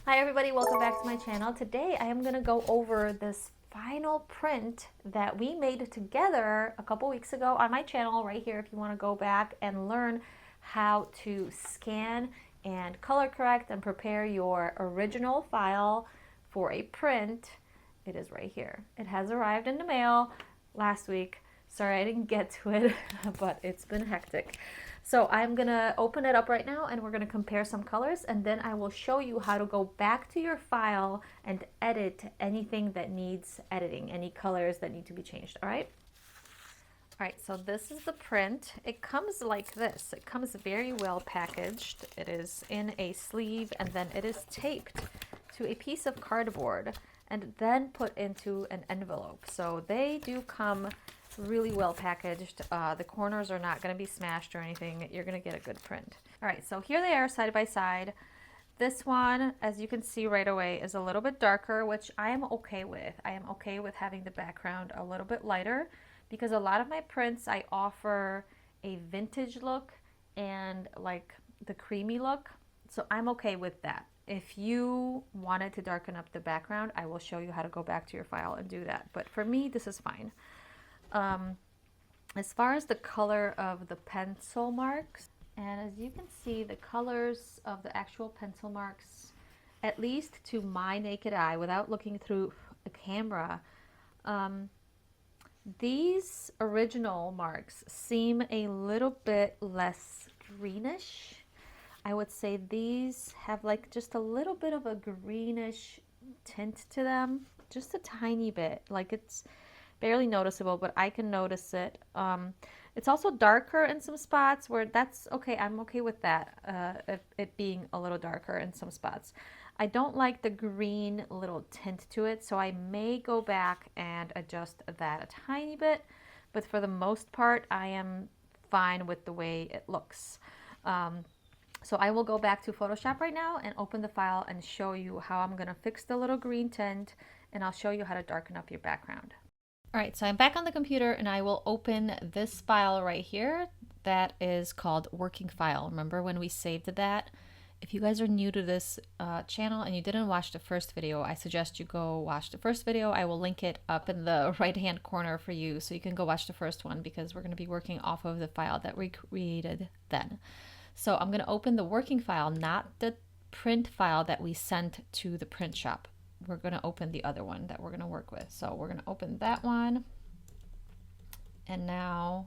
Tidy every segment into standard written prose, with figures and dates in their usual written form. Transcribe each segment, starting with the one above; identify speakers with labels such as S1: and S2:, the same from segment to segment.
S1: Hi everybody, welcome back to my channel. Today I am going to go over this final print that we made together a couple weeks ago on my channel right here if you want to go back and learn how to scan and color correct and prepare your original file for a print. It is right here. It has arrived in the mail last week. Sorry I didn't get to it, but it's been hectic. So I'm gonna open it up right now and we're gonna compare some colors, and then I will show you how to go back to your file and edit anything that needs editing, any colors that need to be changed, all right? All right, so this is the print. It comes like this. It comes very well packaged. It is in a sleeve and then it is taped to a piece of cardboard and then put into an envelope. So they do come really well packaged. The corners are not going to be smashed or anything. You're going to get a good print. All right, so here they are side by side. This one, as you can see right away, is a little bit darker, which I am okay with. I am okay with having the background a little bit lighter because a lot of my prints I offer a vintage look and like the creamy look. So I'm okay with that. If you wanted to darken up the background, I will show you how to go back to your file and do that. But for me, this is fine. As far as the color of the pencil marks, and as you can see, the colors of the actual pencil marks, at least to my naked eye, without looking through a camera, these original marks seem a little bit less greenish. I would say these have like just a little bit of a greenish tint to them, just a tiny bit. Like it's barely noticeable, but I can notice it. It's also darker in some spots where that's okay. I'm okay with that, it being a little darker in some spots. I don't like the green little tint to it, so I may go back and adjust that a tiny bit, but for the most part, I am fine with the way it looks. So I will go back to Photoshop right now and open the file and show you how I'm gonna fix the little green tint, and I'll show you how to darken up your background. All right, so I'm back on the computer and I will open this file right here that is called working file. Remember when we saved that? If you guys are new to this channel and you didn't watch the first video, I suggest you go watch the first video. I will link it up in the right hand corner for you so you can go watch the first one because we're going to be working off of the file that we created then. So I'm going to open the working file, not the print file that we sent to the print shop. We're going to open the other one that we're going to work with. So we're going to open that one. And now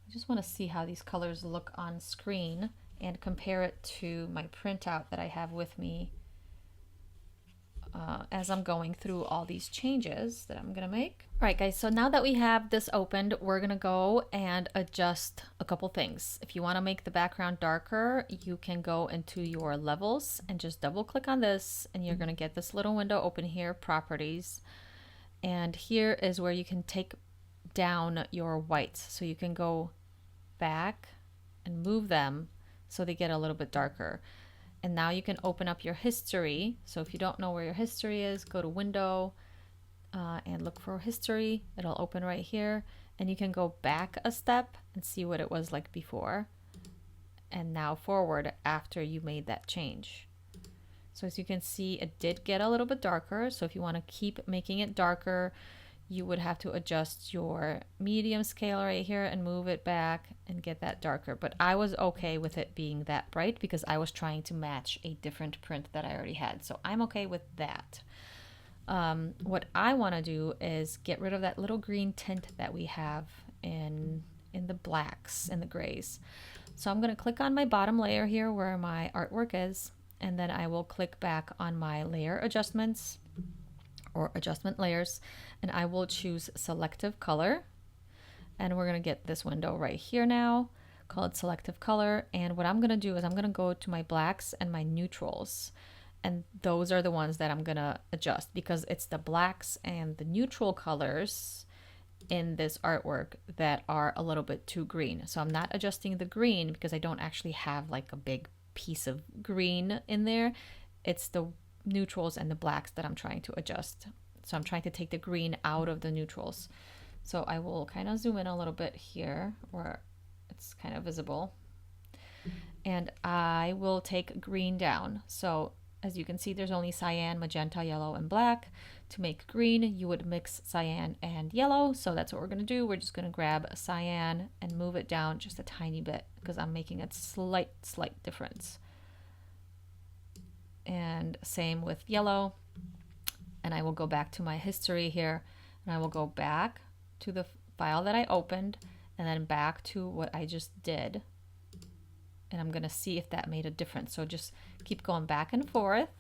S1: I just want to see how these colors look on screen and compare it to my printout that I have with me as I'm going through all these changes that I'm going to make. All right, guys, so now that we have this opened, we're going to go and adjust a couple things. If you want to make the background darker, you can go into your levels and just double click on this, and you're going to get this little window open here, properties. And here is where you can take down your whites. So you can go back and move them so they get a little bit darker. And now you can open up your history. So if you don't know where your history is, go to window and look for history. It'll open right here. And you can go back a step and see what it was like before. And now forward after you made that change. So as you can see, it did get a little bit darker. So if you want to keep making it darker, you would have to adjust your medium scale right here and move it back and get that darker. But I was okay with it being that bright because I was trying to match a different print that I already had. So I'm okay with that. What I want to do is get rid of that little green tint that we have in the blacks and the grays. So I'm going to click on my bottom layer here where my artwork is, and then I will click back on my layer adjustments or adjustment layers, and I will choose selective color, and we're going to get this window right here now called selective color. And what I'm going to do is I'm going to go to my blacks and my neutrals, and those are the ones that I'm going to adjust because it's the blacks and the neutral colors in this artwork that are a little bit too green. So I'm not adjusting the green because I don't actually have like a big piece of green in there. It's the neutrals and the blacks that I'm trying to adjust. So I'm trying to take the green out of the neutrals. So I will kind of zoom in a little bit here where it's kind of visible. And I will take green down. So As you can see, there's only cyan, magenta, yellow, and black. To make green, you would mix cyan and yellow. So that's what we're gonna do. We're just gonna grab a cyan and move it down just a tiny bit because I'm making a slight difference. And same with yellow. And I will go back to my history here, and I will go back to the file that I opened and then back to what I just did. And I'm gonna see if that made a difference. So just keep going back and forth,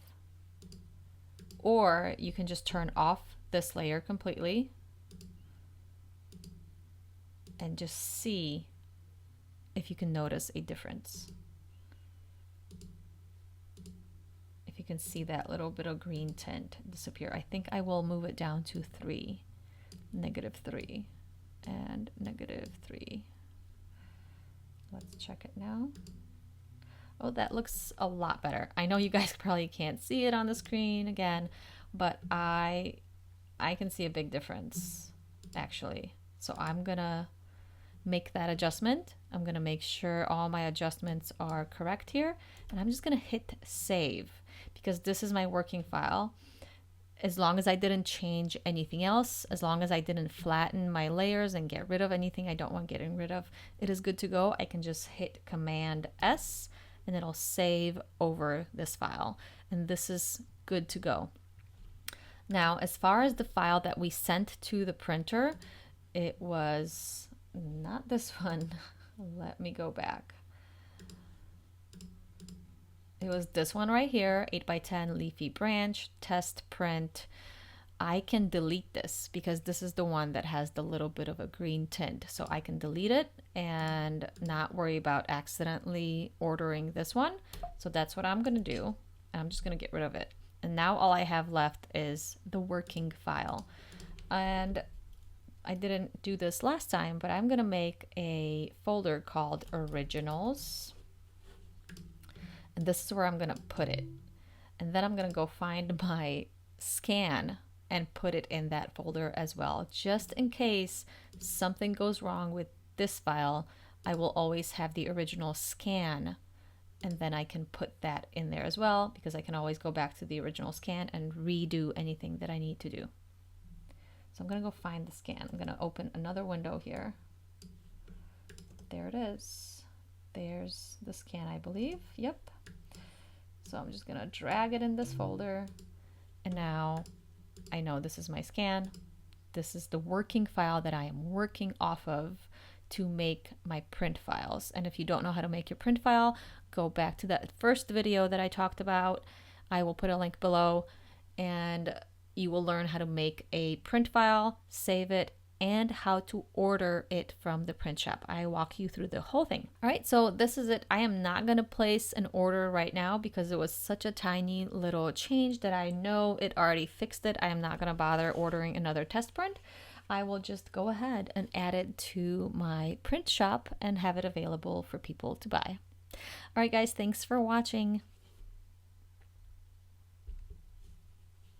S1: or you can just turn off this layer completely and just see if you can notice a difference. If you can see that little bit of green tint disappear. I think I will move it down to 3, -3, and -3. Let's check it now. Oh, that looks a lot better. I know you guys probably can't see it on the screen again, but I can see a big difference actually. So I'm gonna make that adjustment. I'm gonna make sure all my adjustments are correct here, and I'm just gonna hit save because this is my working file. As long as I didn't change anything else, as long as I didn't flatten my layers and get rid of anything I don't want getting rid of, it is good to go. I can just hit Command S and it'll save over this file, and this is good to go. Now, as far as the file that we sent to the printer, it was not this one. Let me go back. It was this one right here, 8x10 leafy branch, test print. I can delete this because this is the one that has the little bit of a green tint. So I can delete it and not worry about accidentally ordering this one. So that's what I'm gonna do. I'm just gonna get rid of it. And now all I have left is the working file. And I didn't do this last time, but I'm gonna make a folder called Originals. And this is where I'm gonna put it. And then I'm gonna go find my scan and put it in that folder as well. Just in case something goes wrong with this file, I will always have the original scan, and then I can put that in there as well because I can always go back to the original scan and redo anything that I need to do. So I'm gonna go find the scan. I'm gonna open another window here. There it is. There's the scan, I believe. Yep. So I'm just gonna drag it in this folder, and now I know this is my scan. This is the working file that I am working off of to make my print files. And if you don't know how to make your print file, go back to that first video that I talked about. I will put a link below, and you will learn how to make a print file, save it, and how to order it from the print shop. I walk you through the whole thing. All right, so this is it. I am not gonna place an order right now because it was such a tiny little change that I know it already fixed it. I am not gonna bother ordering another test print. I will just go ahead and add it to my print shop and have it available for people to buy. All right, guys, thanks for watching.